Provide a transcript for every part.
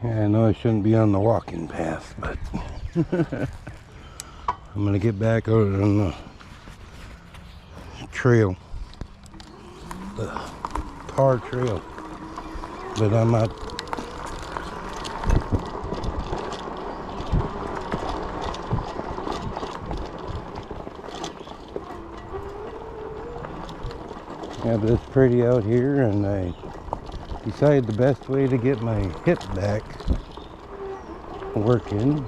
Yeah, I know I shouldn't be on the walking path, but I'm gonna get back out on the trail, the tar trail, but I'm not. Yeah, but it's pretty out here, and I decided the best way to get my hip back working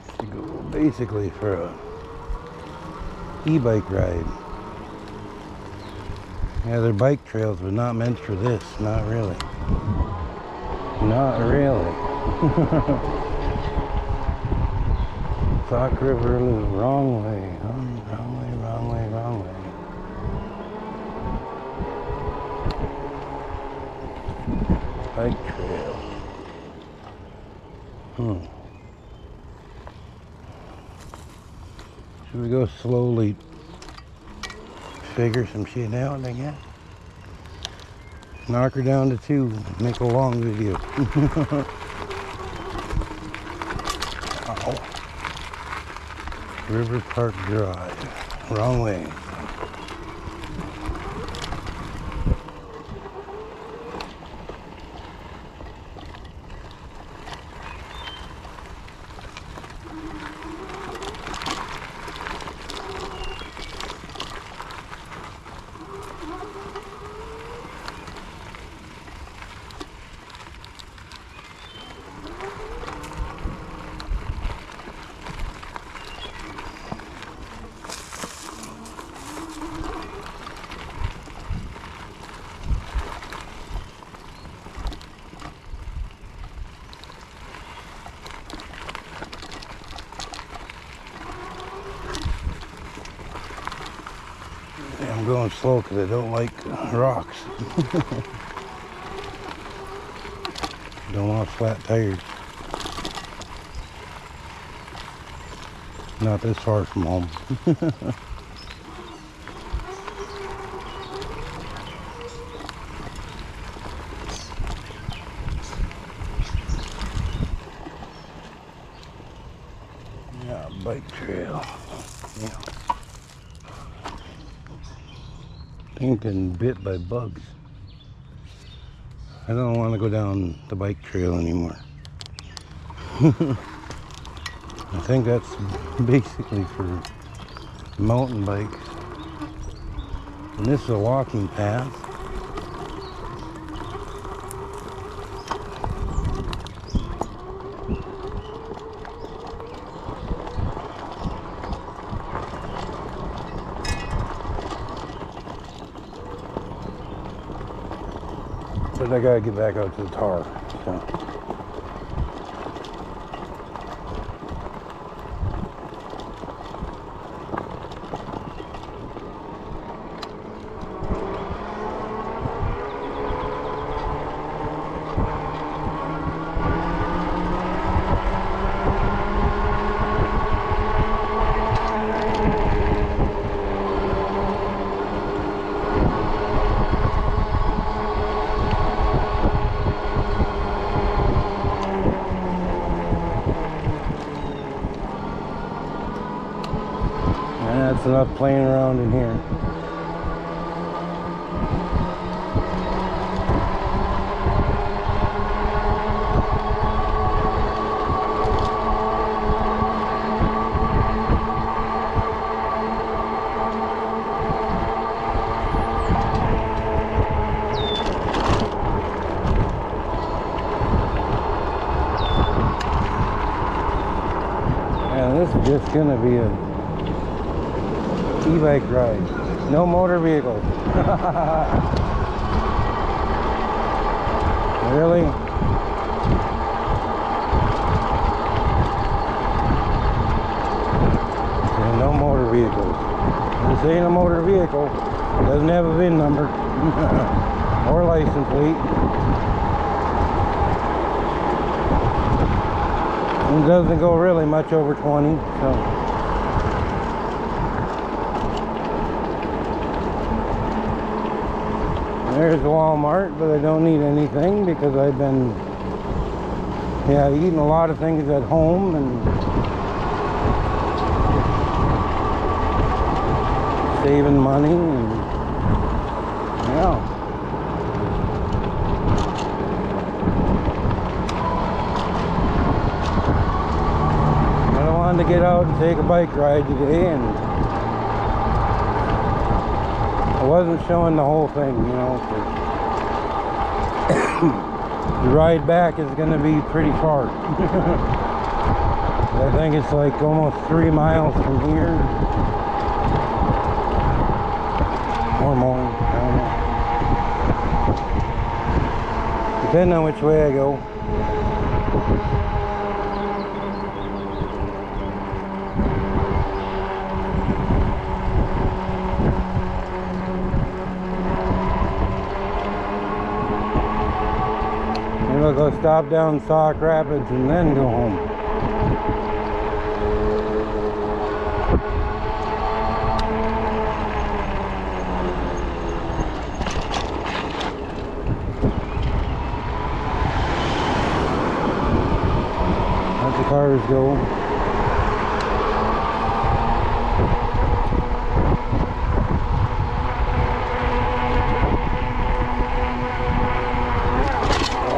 is to go basically for a e-bike ride. Yeah, they're bike trails, but not meant for this. Not really. Not really. Sauk River, wrong way. Wrong way, wrong way, wrong way. Bike trail. Should we go slowly figure some shit out, I guess? Knock her down to 2, make a long video. Ow. River Park Drive. Wrong way. I'm going slow because I don't like rocks. Don't want flat tires. Not this far from home. Yeah, bike trail. Yeah. I think getting bit by bugs. I don't want to go down the bike trail anymore. I think that's basically for mountain bikes. And this is a walking path. But I gotta get back out to the tar. So. That's enough playing around in here. And this is just gonna be a e-bike ride. No motor vehicles. Really? Yeah, no motor vehicles. This ain't a motor vehicle. Doesn't have a VIN number or license plate. It doesn't go really much over 20, so. There's Walmart, but I don't need anything because I've been, eating a lot of things at home and saving money and, I wanted to get out and take a bike ride today, and I wasn't showing the whole thing, the ride back is going to be pretty far. I think it's like almost 3 miles from here. Or more, I don't know. Depending on which way I go. Maybe I'll go stop down Sauk Rapids and then go home. Let the cars go.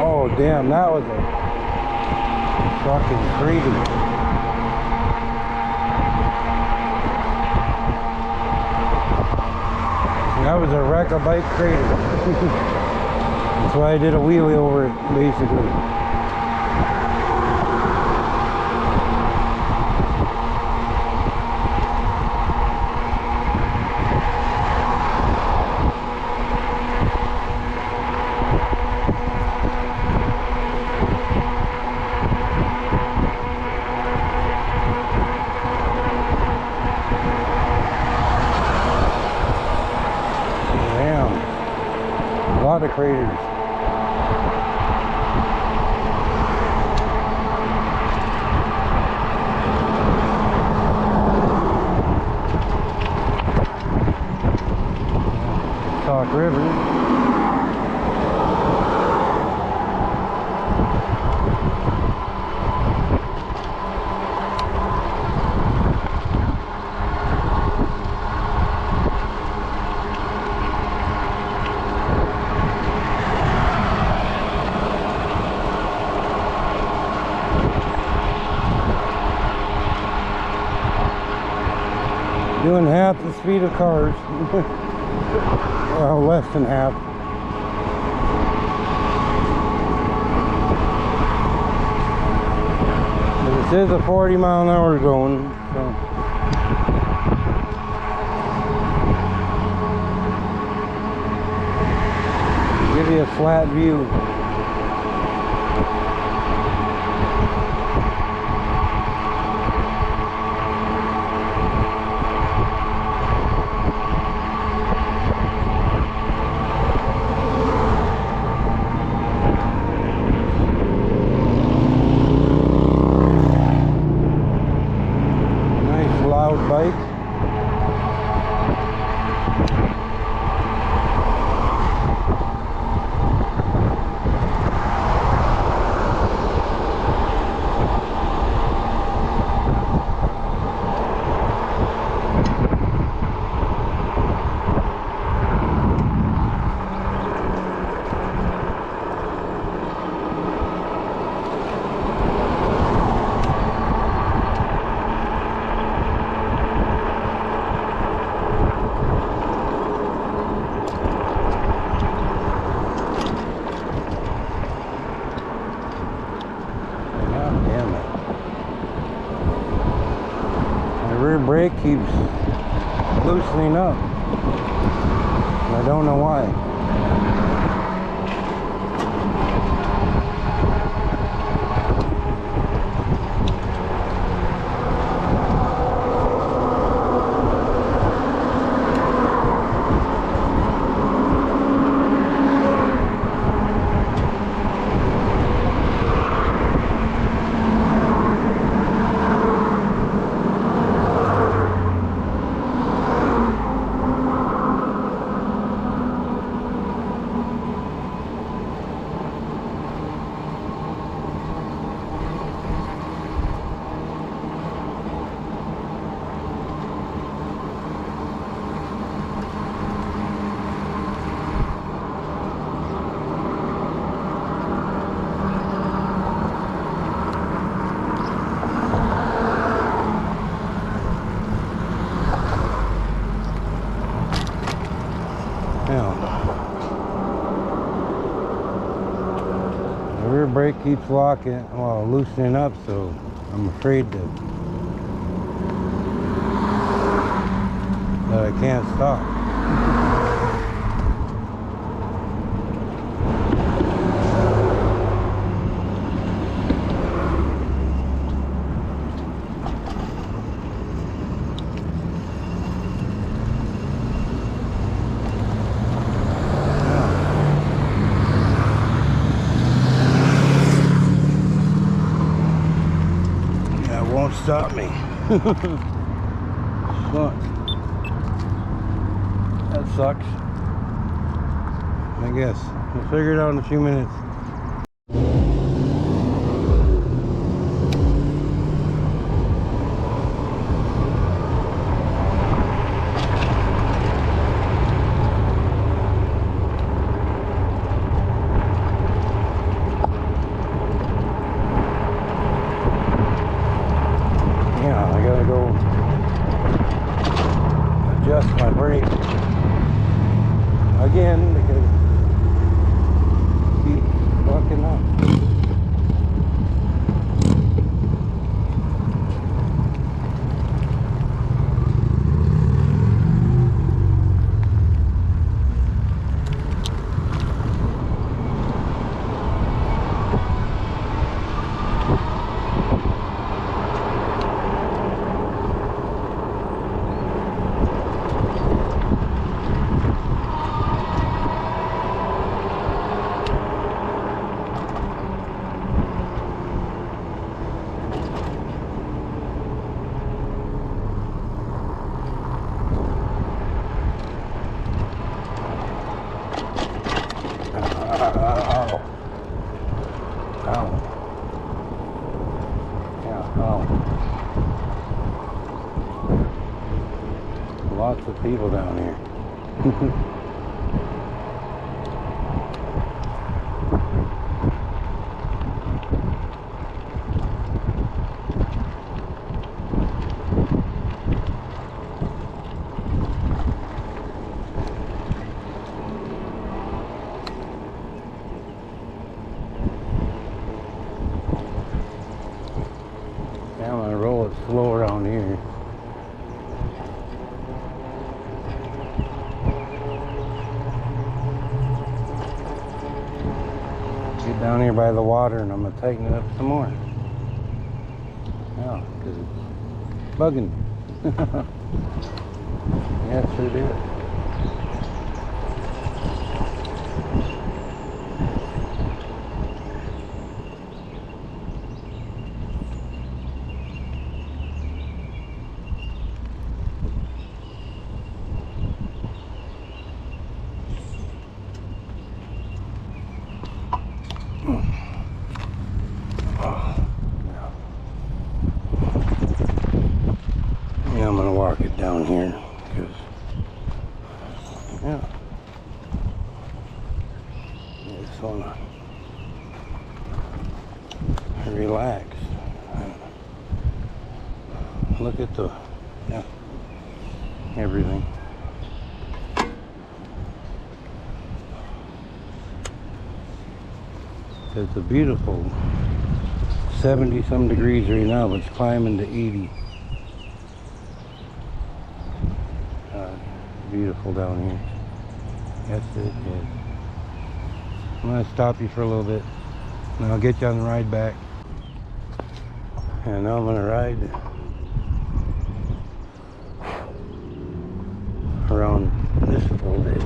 Oh damn, that was a fucking crazy. That was a wreck of bike crater. That's why I did a wheelie over it, basically. A lot of craters. Sauk River. Doing half the speed of cars. Well, less than half. But this is a 40-mile-an-hour zone, so. Give you a flat view. Bike. Rear brake keeps loosening up. I don't know why. keeps locking, well, loosening up, so I'm afraid that I can't stop. Yeah, it won't stop me. But that sucks. I guess we'll figure it out in a few minutes. Yeah, I gotta go adjust my brake again because it keeps fucking up. Lots of people down here. Yeah, I'm gonna roll it slow around here. Get down here by the water and I'm gonna tighten it up some more. Yeah, because it's bugging me. Yeah, it sure did. Yeah, I'm gonna walk it down here because, yeah, I just wanna relax. Look at the, yeah, everything. It's a beautiful 70 some degrees right now, but it's climbing to 80. Beautiful down here. Yes, it is. I'm gonna stop you for a little bit and I'll get you on the ride back. And now I'm gonna ride around this full day.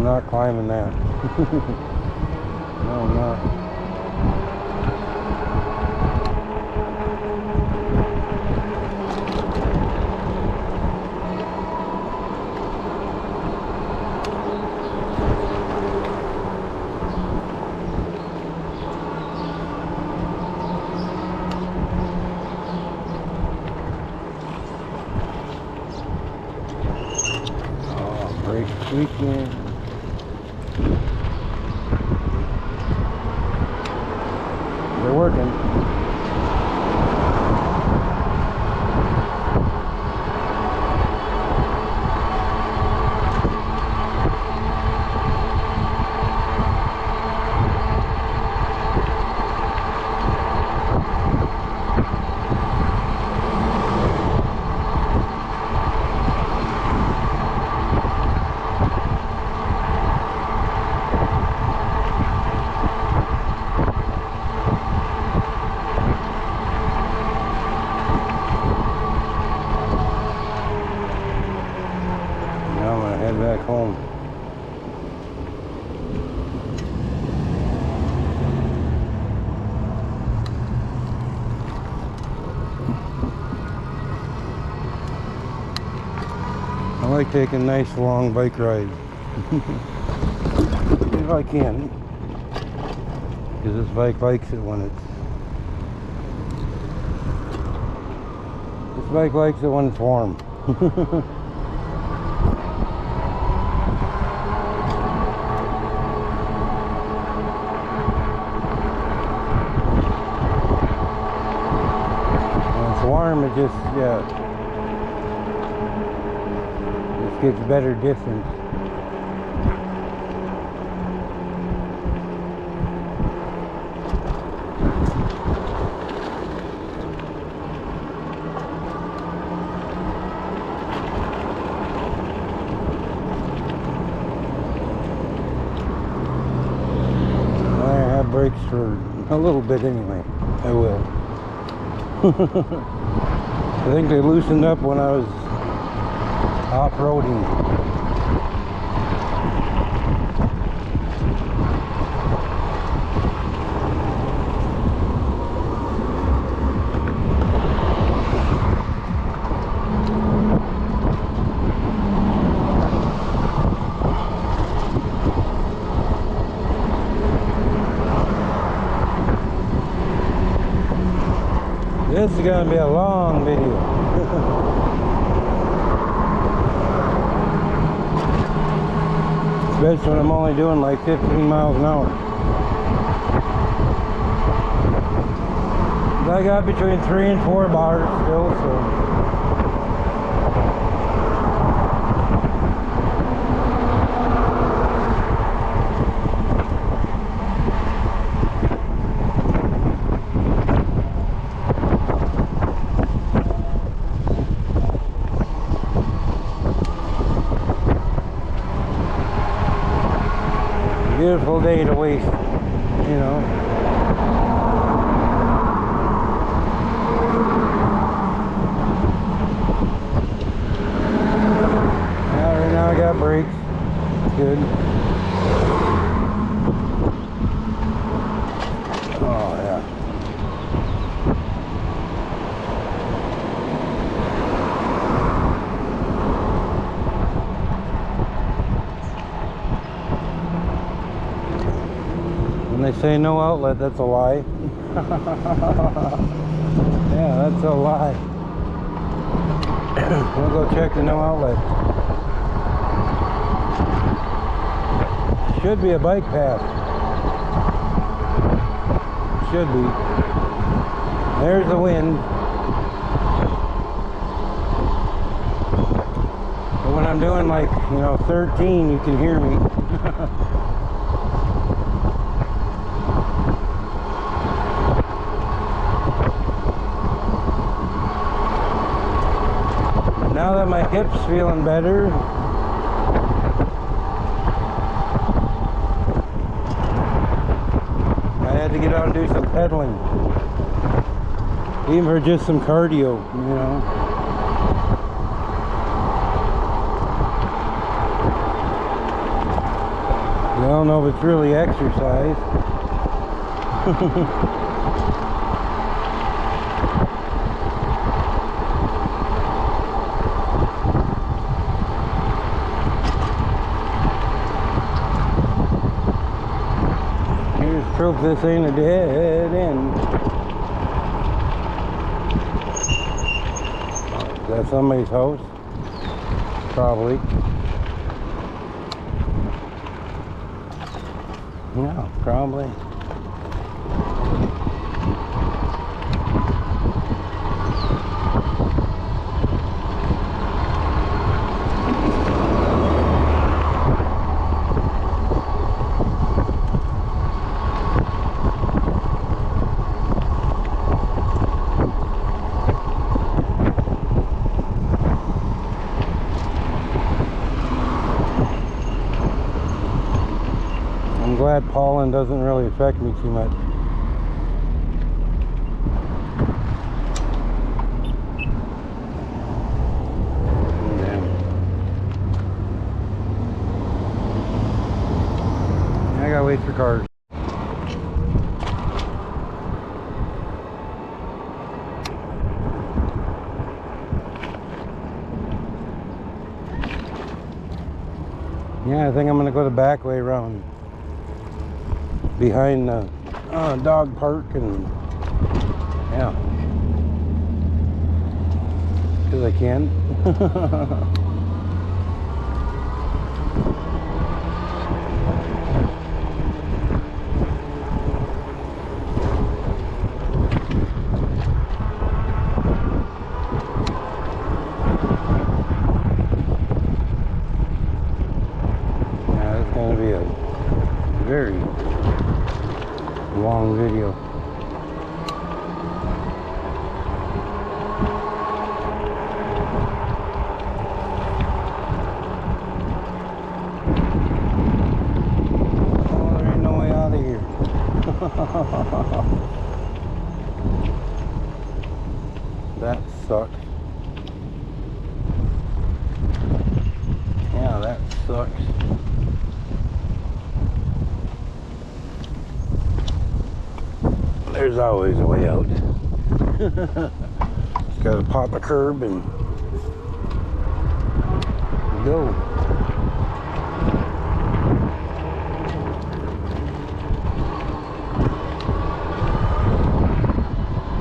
I'm not climbing that. No, I'm not. Brakes squeaking. They're working. Now I'm gonna head back home. I like taking nice long bike rides. If I can. Because this bike likes it when it's... This bike likes it when it's warm. Warm, it just, yeah, just gets better distance. I have brakes for a little bit anyway. I will. I think they loosened up when I was off-roading. This is going to be a long video. Especially when I'm only doing like 15 miles an hour. I got between 3 and 4 bars still, so. Beautiful day to waste, you know. Yeah, right now I got brakes. It's good. Oh yeah. When they say no outlet, that's a lie. Yeah, that's a lie. We'll go check the no outlet. Should be a bike path. Should be. There's the wind. But when I'm doing like, 13, you can hear me. Now that my hip's feeling better, I had to get out and do some pedaling, even for just some cardio, don't know if it's really exercise. Here's proof this ain't a dead end. Is that somebody's house? Probably. No, probably. I'm glad pollen doesn't really affect me too much. I gotta wait for cars. Yeah, I think I'm gonna go the back way around behind the dog park, and yeah, because I can. Yeah, it's gonna be a very long video. Oh, there ain't no way out of here. That sucks. Yeah, that sucks. There's always a way out. Just gotta pop a curb and go.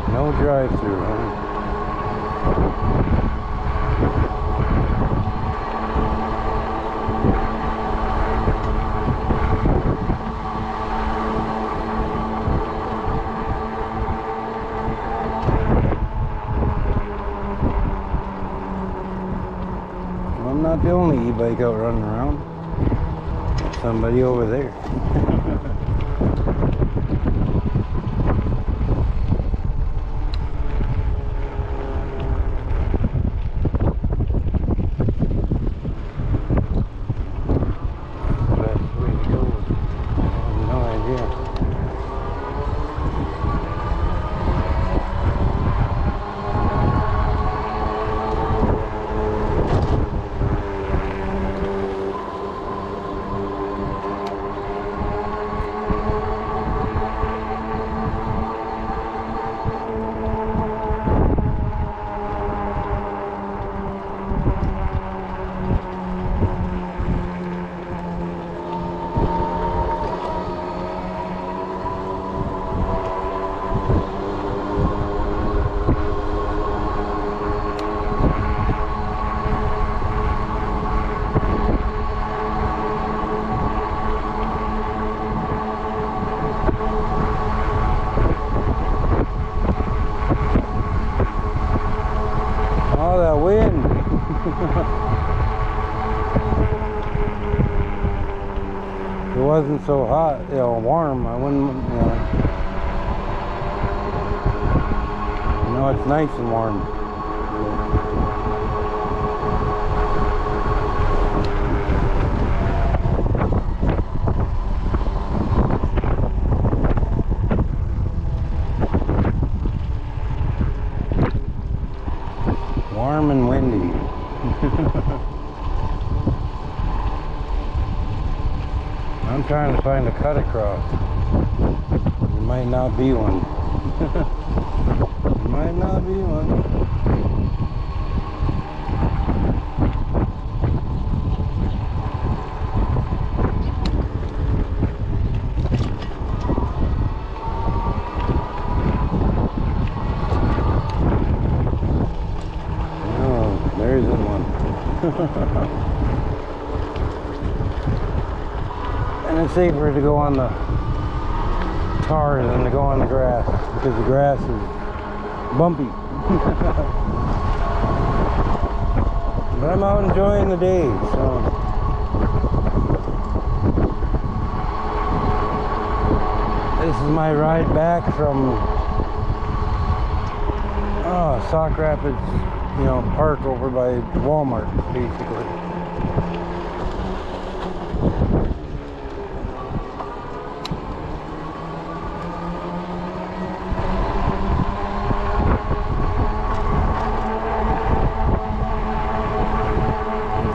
No drive-through, huh? I'm not the only e-bike out running around. There's somebody over there. Best way to go. I have no idea. Oh, that wind. If it wasn't so hot, warm, I wouldn't, it's nice and warm. Warm and windy. I'm trying to find a cut across. There might not be one. There might not be one. Oh, there isn't one. And it's safer to go on the tar than to go on the grass, because the grass is bumpy. But I'm out enjoying the day, so this is my ride back from Sauk Rapids, you know, park over by Walmart, basically.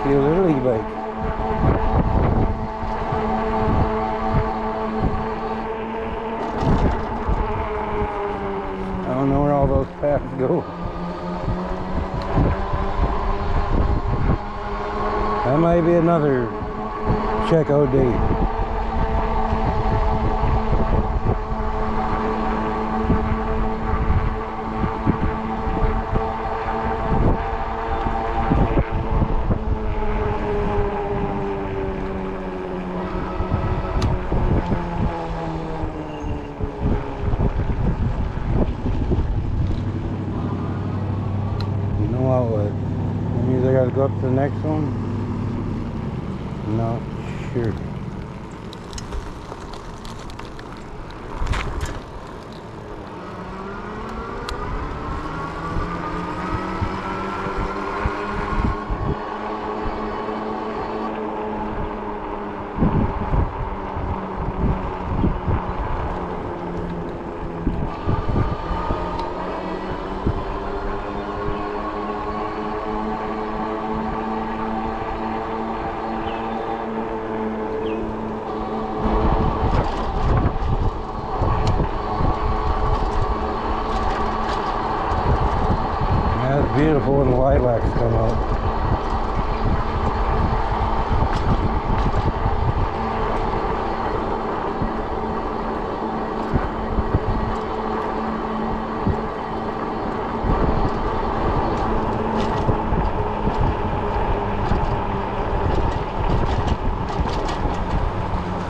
See a little e-bike. I don't know where all those paths go. That might be another checkout day. No outlet. That means I gotta go up to the next one? Not sure. It's beautiful when the lilacs come out.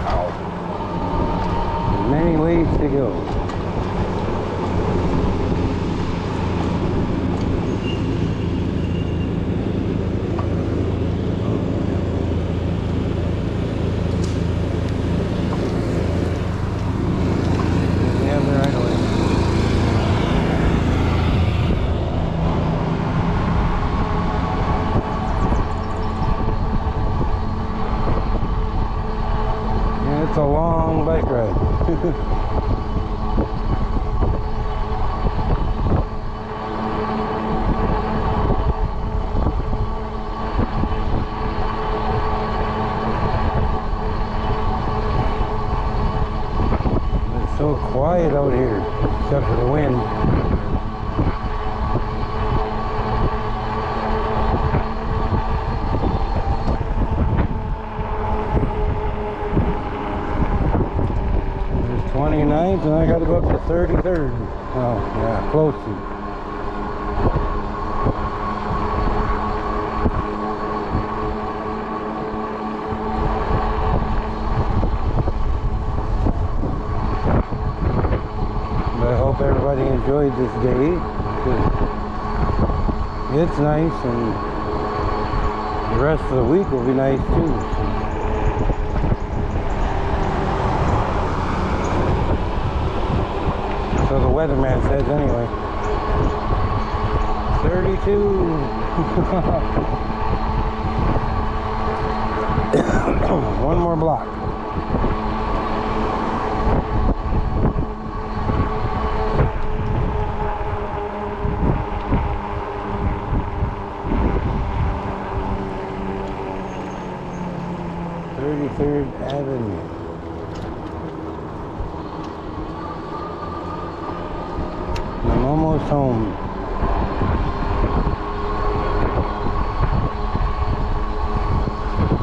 Ow. There's many ways to go. It's a long bike ride. It's so quiet out here, except for the wind. There's 29th and I gotta go up to 33rd. Oh, yeah, close to. But I hope everybody enjoyed this day. It's nice, and the rest of the week will be nice too. So the weatherman says anyway. 32. One more block. Third Avenue. almost home.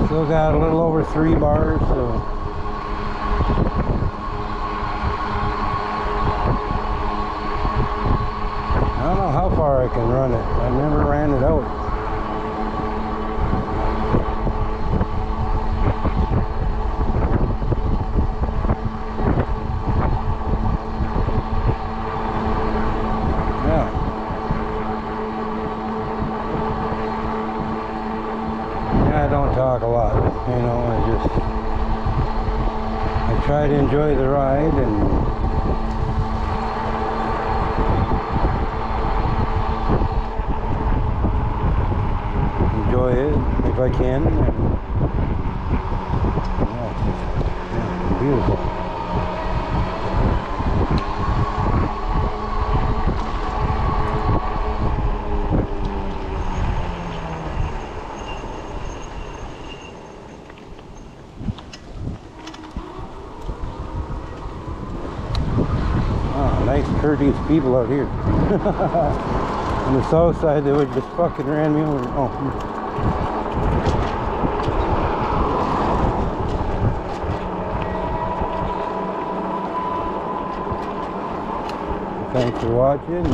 Still got a little over 3 bars, so I don't know how far I can run it. I never ran it out. I don't talk a lot, you know, I try to enjoy the ride and enjoy it if I can. And, yeah, beautiful. Nice, courteous people out here. On the south side, they would just fucking ran me over. Oh. Thanks for watching.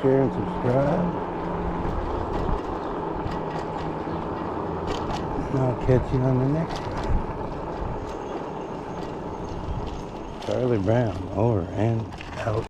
Share and subscribe. I'll catch you on the next one. Charlie Brown, over and out.